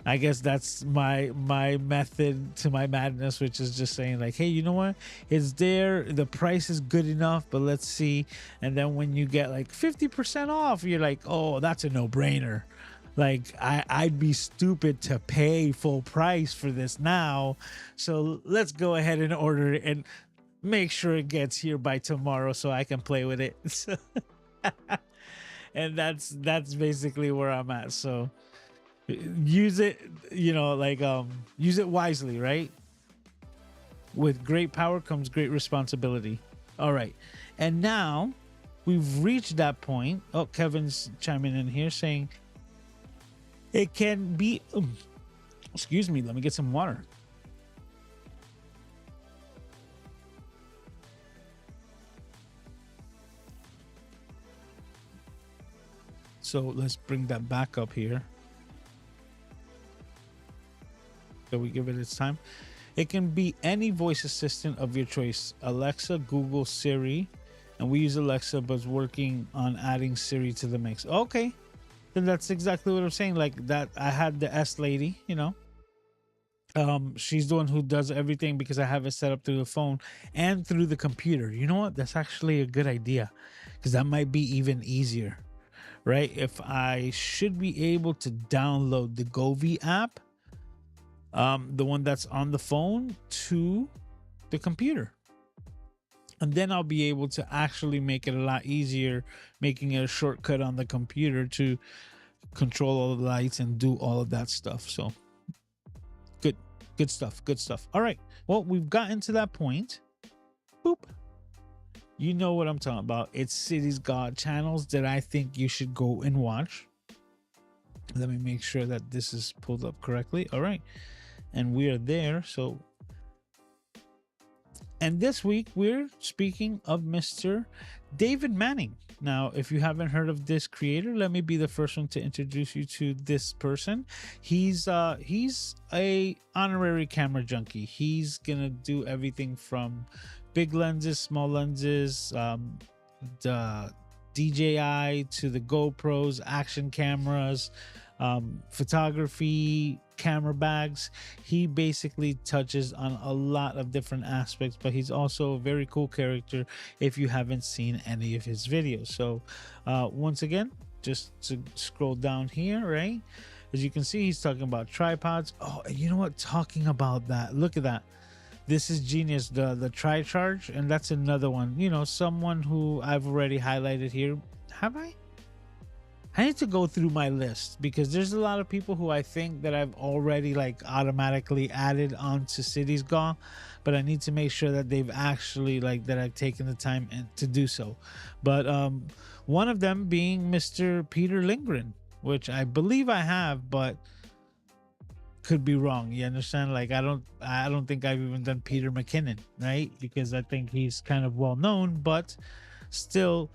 I guess that's my method to my madness, which is just saying like, hey, you know what? It's there. The price is good enough, but let's see. And then when you get like 50% off, you're like, oh, that's a no-brainer. Like I'd be stupid to pay full price for this now. So let's go ahead and order it and make sure it gets here by tomorrow so I can play with it. And that's basically where I'm at. So use it, use it wisely, right? With great power comes great responsibility. All right. And now we've reached that point. Oh, Kevin's chiming in here saying it can be, excuse me, let me get some water. So let's bring that back up here. So we give it its time. It can be any voice assistant of your choice. Alexa, Google, Siri. And we use Alexa, but it's working on adding Siri to the mix. Okay. Then that's exactly what I'm saying. Like that, I had the S lady, she's the one who does everything because I have it set up through the phone and through the computer. You know what? That's actually a good idea, because that might be even easier, right? If I should be able to download the Govee app, the one that's on the phone, to the computer. And then I'll be able to actually make it a lot easier, making it a shortcut on the computer to control all the lights and do all of that stuff. So good stuff. All right. Well, we've gotten to that point. Boop. You know what I'm talking about. It's Cities God channels that I think you should go and watch. Let me make sure that this is pulled up correctly. All right. And we are there. So, and this week we're speaking of Mr. David Manning. Now, if you haven't heard of this creator, let me be the first one to introduce you to this person. He's a honorary camera junkie. He's gonna do everything from big lenses, small lenses, the DJI to the GoPros, action cameras, photography, camera bags. He basically touches on a lot of different aspects, but he's also a very cool character if you haven't seen any of his videos. So once again, just to scroll down here, right, as you can see, he's talking about tripods. Oh, and you know what, talking about that, look at that, this is genius, the tri-charge. And that's another one, someone who I've already highlighted here. Have I need to go through my list, because there's a lot of people who I think that I've already like automatically added onto Cities Gaw, but I need to make sure that they've actually that I've taken the time to do so. But one of them being Mr. Peter Lindgren, which I believe I have, but could be wrong. You understand? Like I don't think I've even done Peter McKinnon, right? Because I think he's kind of well known, but still,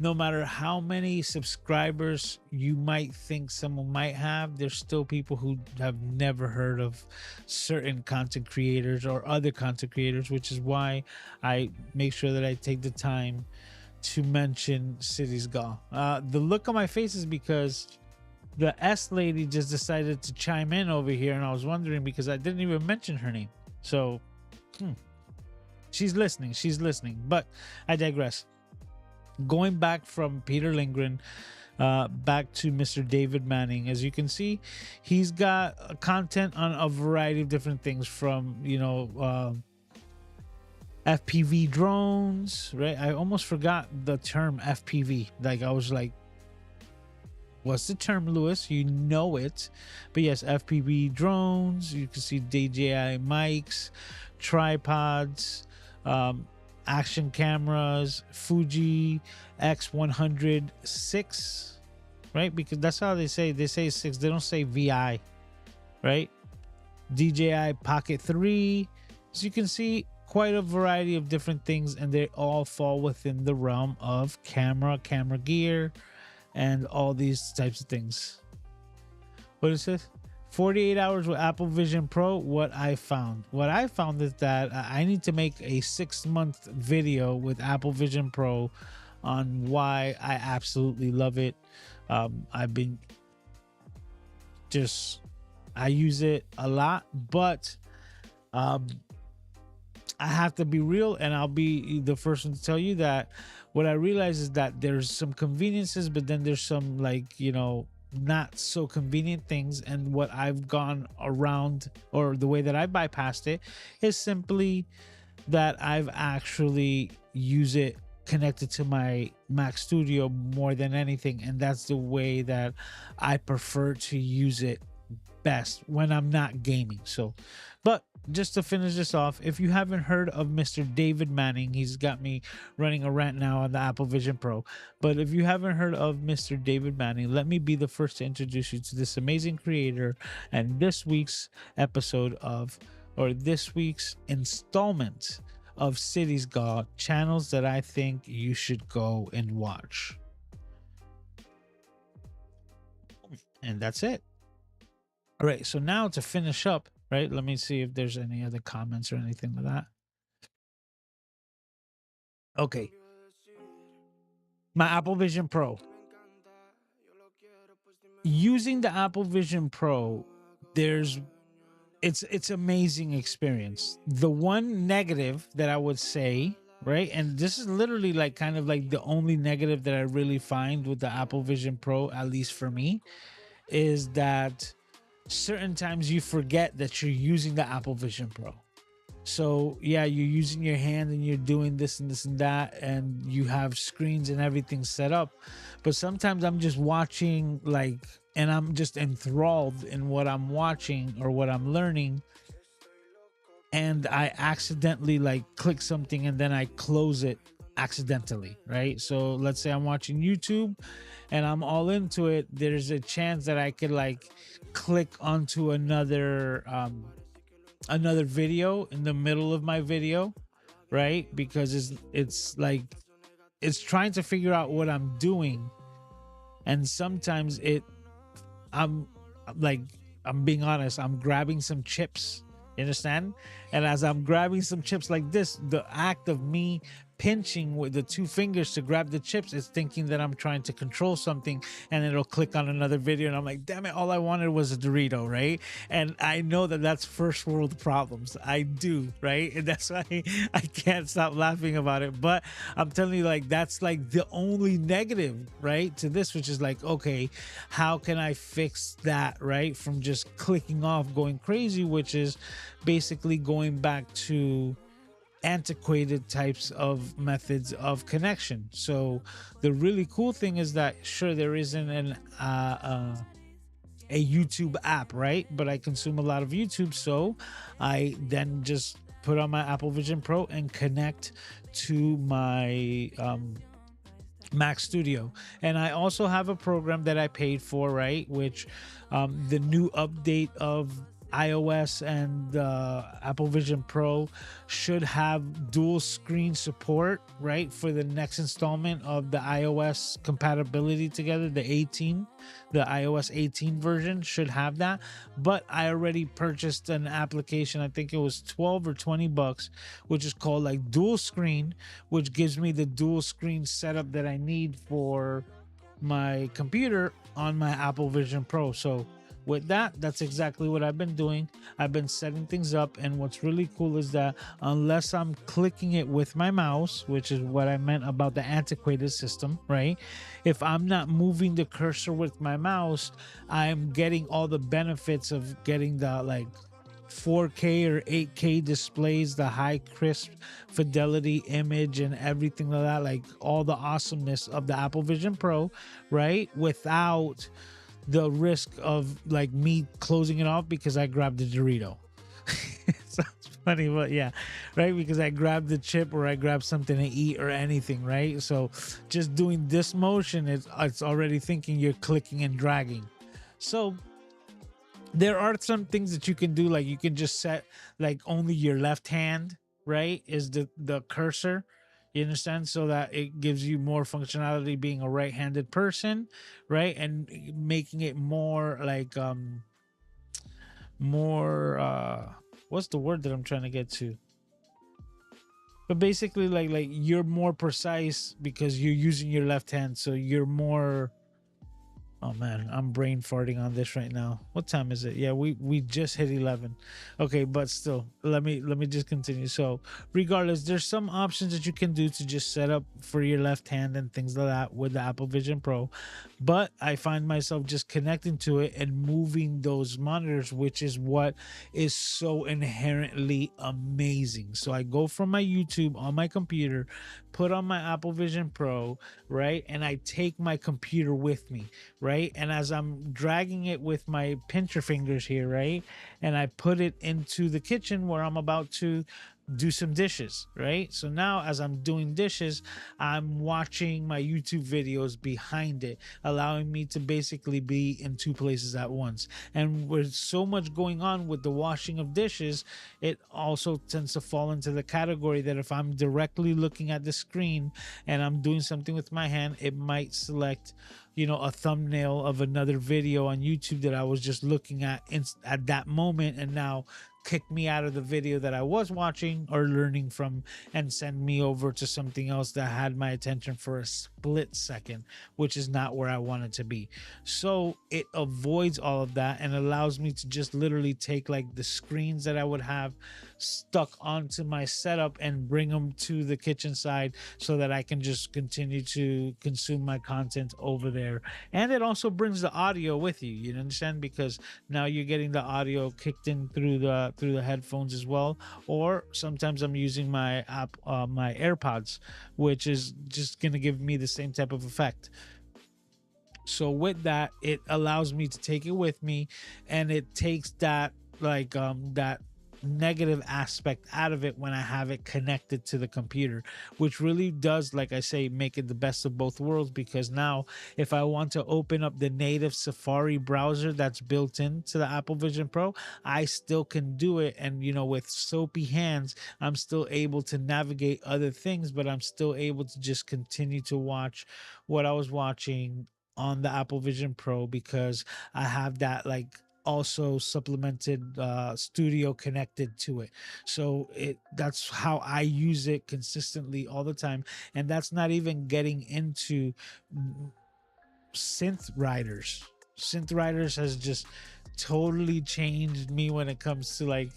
no matter how many subscribers you might think someone might have, there's still people who have never heard of certain content creators or other content creators, which is why I make sure that I take the time to mention Cities Gall. The look on my face is because the S lady just decided to chime in over here, and I was wondering because I didn't even mention her name. So she's listening. She's listening. But I digress. Going back from Peter Lindgren back to Mr. David Manning, as you can see, he's got content on a variety of different things from, FPV drones, right? I almost forgot the term FPV. Like, I was like, what's the term, Lewis? You know it. But yes, FPV drones. You can see DJI mics, tripods, action cameras, Fuji X106, right? Because that's how they say 6. They don't say VI, right? DJI Pocket 3. As you can see, quite a variety of different things, and they all fall within the realm of camera gear, and all these types of things. What is this? 48 hours with Apple Vision Pro. What I found is that I need to make a 6-month video with Apple Vision Pro on why I absolutely love it. I've been I use it a lot, but I have to be real, and I'll be the first one to tell you that what I realize is that there's some conveniences, but then there's some, not so convenient things. And what I've gone around, or the way that I bypassed it, is simply that I've actually used it connected to my Mac Studio more than anything. And that's the way that I prefer to use it best when I'm not gaming. So, but just to finish this off, if you haven't heard of Mr. David Manning, he's got me running a rant now on the Apple Vision Pro. But if you haven't heard of Mr. David Manning, let me be the first to introduce you to this amazing creator and this week's installment of Cities God, channels that I think you should go and watch. And that's it. All right, so now to finish up, right? Let me see if there's any other comments or anything like that. Okay. My Apple Vision Pro. Using the Apple Vision Pro, it's amazing experience. The one negative that I would say, right? And this is literally kind of the only negative that I really find with the Apple Vision Pro, at least for me, is that certain times you forget that you're using the Apple Vision Pro. So yeah, you're using your hand and you're doing this and this and that, and you have screens and everything set up. But sometimes I'm just watching and I'm just enthralled in what I'm watching or what I'm learning, and I accidentally click something and then I close it accidentally, right? So let's say I'm watching YouTube and I'm all into it. There's a chance that I could click onto another video in the middle of my video, right? Because it's trying to figure out what I'm doing, and sometimes I'm being honest, I'm grabbing some chips. You understand? And as I'm grabbing some chips like this, the act of me pinching with the 2 fingers to grab the chips is thinking that I'm trying to control something, and it'll click on another video, and I'm like, damn it, all I wanted was a Dorito, right? And I know that that's first world problems. I do, right? And that's why I can't stop laughing about it. But I'm telling you, that's the only negative, right, to this, which is okay, how can I fix that, right? From just clicking off, going crazy, which is basically going back to antiquated types of methods of connection. So the really cool thing is that sure, there isn't a YouTube app, right? But I consume a lot of YouTube, so I then just put on my Apple Vision Pro and connect to my Mac Studio. And I also have a program that I paid for, right? Which the new update of iOS and Apple Vision Pro should have dual screen support, right? For the next installment of the iOS compatibility together, the 18, the iOS 18 version should have that. But I already purchased an application, I think it was 12 or $20, which is called like dual screen, which gives me the dual screen setup that I need for my computer on my Apple Vision Pro. So with that, that's exactly what I've been doing. I've been setting things up, and what's really cool is that unless I'm clicking it with my mouse, which is what I meant about the antiquated system, right? If I'm not moving the cursor with my mouse, I'm getting all the benefits of getting the like 4K or 8K displays, the high crisp fidelity image and everything like that, like all the awesomeness of the Apple Vision Pro, right? Without the risk of like me closing it off because I grabbed the Dorito. Sounds funny, but yeah, right? Because I grabbed the chip or I grabbed something to eat or anything, right? So just doing this motion, it's already thinking you're clicking and dragging. So there are some things that you can do, like you can just set like only your left hand, right, is the cursor, you understand, so that it gives you more functionality being a right-handed person, right, and making it more like more what's the word that I'm trying to get to, but basically like you're more precise because you're using your left hand, so you're more. Oh man, I'm brain farting on this right now. What time is it? Yeah, we just hit 11. Okay, but still, let me just continue. So, regardless, there's some options that you can do to just set up for your left hand and things like that with the Apple Vision Pro. But I find myself just connecting to it and moving those monitors, which is what is so inherently amazing. So I go from my YouTube on my computer, put on my Apple Vision Pro, right? And I take my computer with me, right? And as I'm dragging it with my pincher fingers here, right? And I put it into the kitchen where I'm about to do some dishes, right? So now as I'm doing dishes, I'm watching my YouTube videos behind it, allowing me to basically be in two places at once. And with so much going on with the washing of dishes, it also tends to fall into the category that if I'm directly looking at the screen and I'm doing something with my hand, it might select, you know, a thumbnail of another video on YouTube that I was just looking at at that moment, and now kick me out of the video that I was watching or learning from and send me over to something else that had my attention for a split second, which is not where I wanted to be. So it avoids all of that and allows me to just literally take like the screens that I would have stuck onto my setup and bring them to the kitchen side so that I can just continue to consume my content over there. And it also brings the audio with you, you understand, because now you're getting the audio kicked in through the headphones as well. Or sometimes I'm using my app, my AirPods, which is just gonna give me the same type of effect. So with that, it allows me to take it with me, and it takes that that negative aspect out of it when I have it connected to the computer, which really does, like I say, make it the best of both worlds. Because now if I want to open up the native Safari browser that's built into the Apple Vision Pro, I still can do it. And you know, with soapy hands, I'm still able to navigate other things, but I'm still able to just continue to watch what I was watching on the Apple Vision Pro, because I have that like also supplemented studio connected to it. So it that's how I use it consistently all the time. And that's not even getting into synth riders. Synth riders has just totally changed me when it comes to like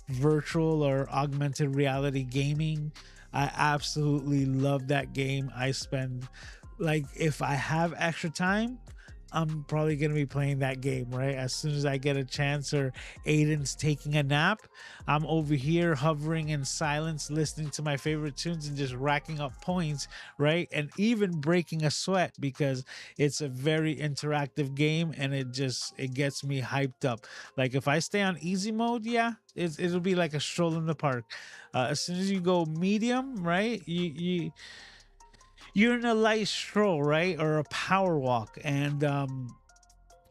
virtual or augmented reality gaming. I absolutely love that game. I spend, like, if I have extra time, I'm probably gonna be playing that game, right? As soon as I get a chance, or Aiden's taking a nap, I'm over here hovering in silence, listening to my favorite tunes and just racking up points, right? And even breaking a sweat, because it's a very interactive game and it gets me hyped up. Like if I stay on easy mode, yeah, it'll be like a stroll in the park. As soon as you go medium, right? You're in a light stroll, right, or a power walk, and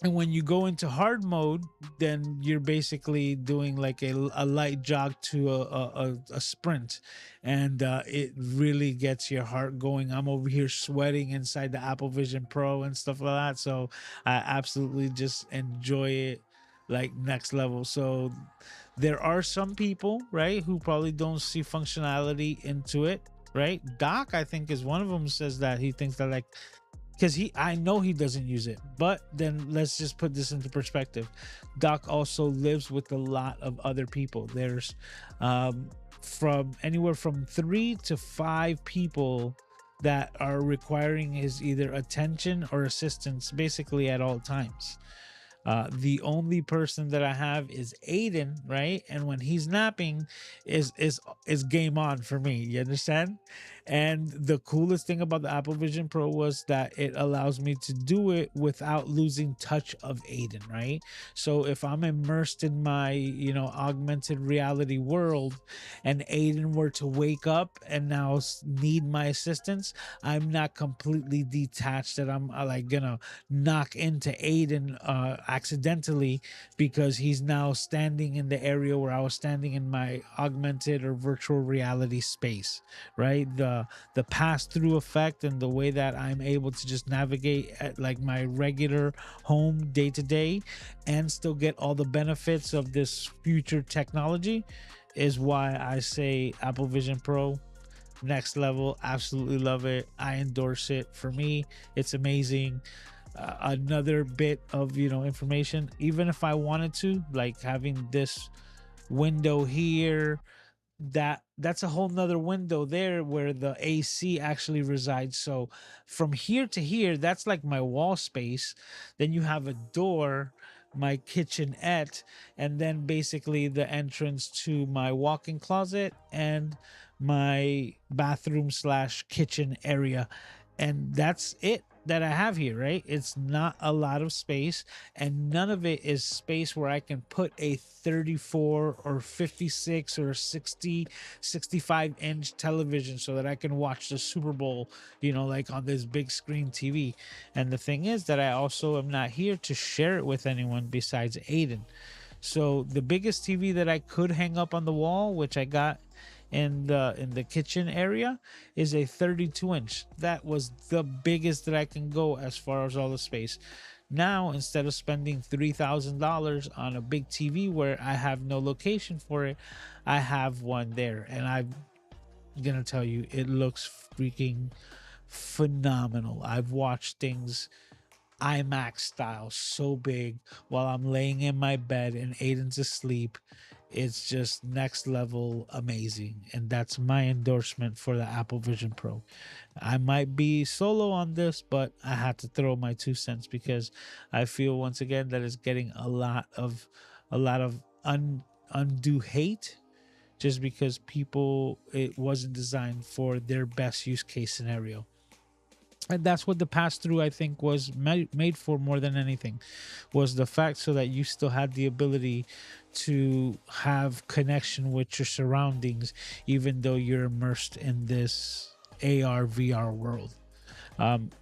And when you go into hard mode, then you're basically doing like a light jog to a sprint, and it really gets your heart going. I'm over here sweating inside the Apple Vision Pro and stuff like that, so I absolutely just enjoy it like next level. So there are some people, right, who probably don't see functionality into it, right? Doc, I think, is one of them, says that he thinks that, like, because I know he doesn't use it, but then let's just put this into perspective. Doc also lives with a lot of other people. There's from anywhere from 3 to 5 people that are requiring his either attention or assistance basically at all times. The only person that I have is Aiden, right? And when he's napping, is game on for me. You understand? And the coolest thing about the Apple Vision Pro was that it allows me to do it without losing touch of Aiden, right? So if I'm immersed in my, augmented reality world, and Aiden were to wake up and now need my assistance, I'm not completely detached that I'm like gonna knock into Aiden accidentally because he's now standing in the area where I was standing in my augmented or virtual reality space, right? The pass through effect and the way that I'm able to just navigate at like my regular home day to day and still get all the benefits of this future technology is why I say Apple Vision Pro next level. Absolutely love it. I endorse it. For me, it's amazing. Another bit of information, even if I wanted to, like having this window here, that's a whole nother window there where the AC actually resides. So from here to here, that's like my wall space. Then you have a door, my kitchenette, and then basically the entrance to my walk-in closet and my bathroom slash kitchen area. And that's it that I have here, right? It's not a lot of space, and none of it is space where I can put a 34 or 56 or 60, 65-inch television so that I can watch the Super Bowl, like on this big screen TV. And the thing is that I also am not here to share it with anyone besides Aiden. So the biggest TV that I could hang up on the wall, which I got in the kitchen area, is a 32 inch. That was the biggest that I can go as far as all the space. Now, instead of spending $3,000 on a big TV where I have no location for it, I have one there, and I'm gonna tell you, it looks freaking phenomenal. I've watched things IMAX style so big while I'm laying in my bed and Aiden's asleep. It's just next level amazing. And that's my endorsement for the Apple Vision Pro. I might be solo on this, but I had to throw my 2 cents because I feel once again that it's getting a lot of undue hate just because people, it wasn't designed for their best use case scenario. And that's what the pass through, I think, was made for more than anything, was the fact so that you still had the ability to have connection with your surroundings even though you're immersed in this AR VR world.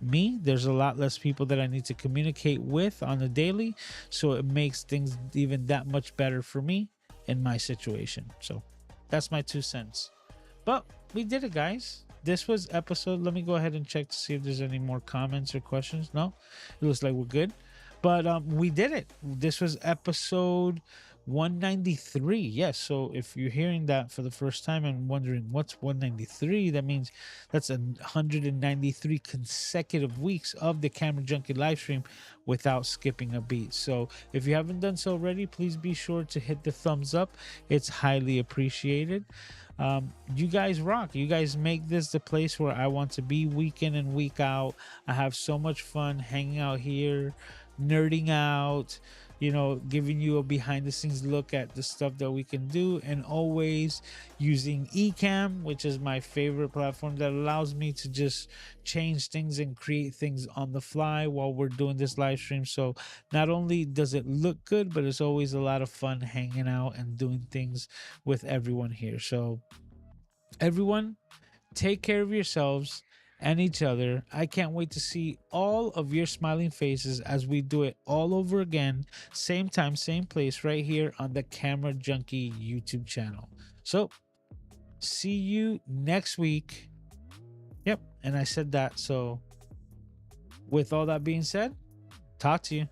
Me, there's a lot less people that I need to communicate with on a daily, so it makes things even that much better for me in my situation. So that's my 2 cents. But we did it, guys. This was episode. Let me go ahead and check to see if there's any more comments or questions. No, it looks like we're good. But we did it. This was episode 193. Yes. So if you're hearing that for the first time and wondering what's 193, that means that's 193 consecutive weeks of the Camera Junkie live stream without skipping a beat. So if you haven't done so already, please be sure to hit the thumbs up. It's highly appreciated. You guys rock. You guys make this the place where I want to be week in and week out. I have so much fun hanging out here, nerding out, giving you a behind the scenes look at the stuff that we can do, and always using Ecamm, which is my favorite platform that allows me to just change things and create things on the fly while we're doing this live stream. So not only does it look good, but it's always a lot of fun hanging out and doing things with everyone here. So everyone, take care of yourselves and each other. I can't wait to see all of your smiling faces as we do it all over again, same time, same place, right here on the Camera Junkie YouTube channel. So, see you next week. Yep, and I said that. So, with all that being said, talk to you.